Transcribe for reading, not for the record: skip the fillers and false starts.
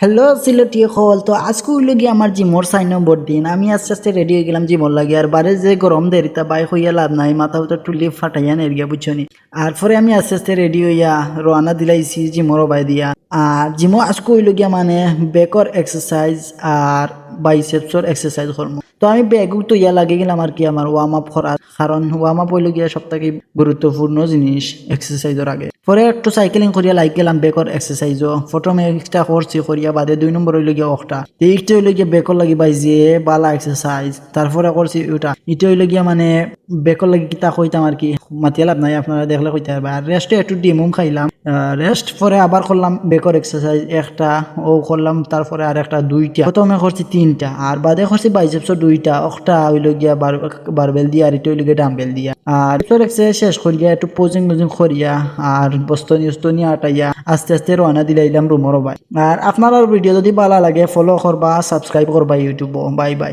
Hello Sylheti হল তো আজকে হইল গিয়ে আমার জিমর 6 নম্বর দিন। আমি আস্তে আস্তে রেডি হয়ে গেলাম জিমর লাগে। আর বারে যে গরম দেরিতা বাইক হইয়া লাভ নাই, মাথা উত্তর টুলি ফাটাইয়া নেরিয়া বুঝছনি। আর পরে আমি আস্তে আস্তে রেডি হইয়া রওনা দিলাইছি জিমর বাই দিয়া। আর জিমো আজকে হইল গিয়া মানে বেকর এক্সারসাইজ আর বাইসেপসর এক্সারসাইজ করবো। তো আমি ব্যাগ তো ইয়া লাগে গেলাম আর কি আমার ওয়ার্ম আপ করার, কারণ ওয়ার্ম আপ হইল গিয়া সবথেকে গুরুত্বপূর্ণ জিনিস এক্সারসাইজের আগে। পরে একটু সাইকেলিং করিয়া লাইক গেলাম বেকর এক্সারসাইজও। প্রথমে একটা করছি করিয়া বাদে 2 নম্বর হইল গিয়া অকটা এইটা হইল গিয়া বেকর লাগি বাইজে বালা এক্সারসাইজ। তারপরে করছি ওটা এটা হইল গিয়া মানে বেকর লাগি কিতা কইতাম আর কি, মাতিয়া লাভ নাই, আপনারা দেখলে কইতে পারবে। আর রেস্টে একটু ডিমুম খাইলাম। রেস্ট পরে আবার করলাম বেকর এক্সারসাইজ একটা ও করলাম, তারপরে আর একটা 2টা, প্রথমে করছি 3টা আর বাদে করছি বাইসেপসও 2টা। একটা হইল গিয়া বারবেল দিয়া আর এটা হইল গিয়া ডাম্বেল দিয়া। আর এক্সারসাইজ শেষ করিয়া একটু পোজিং করিয়া আর বস্তনি আটাইয়া আস্তে আস্তে রওনা দিলাইলাম রুমর বাই। আর আপনার ভিডিও যদি ভালো লাগে ফলো করবা, সাবস্ক্রাইব করবা ইউটিউব। Bye bye.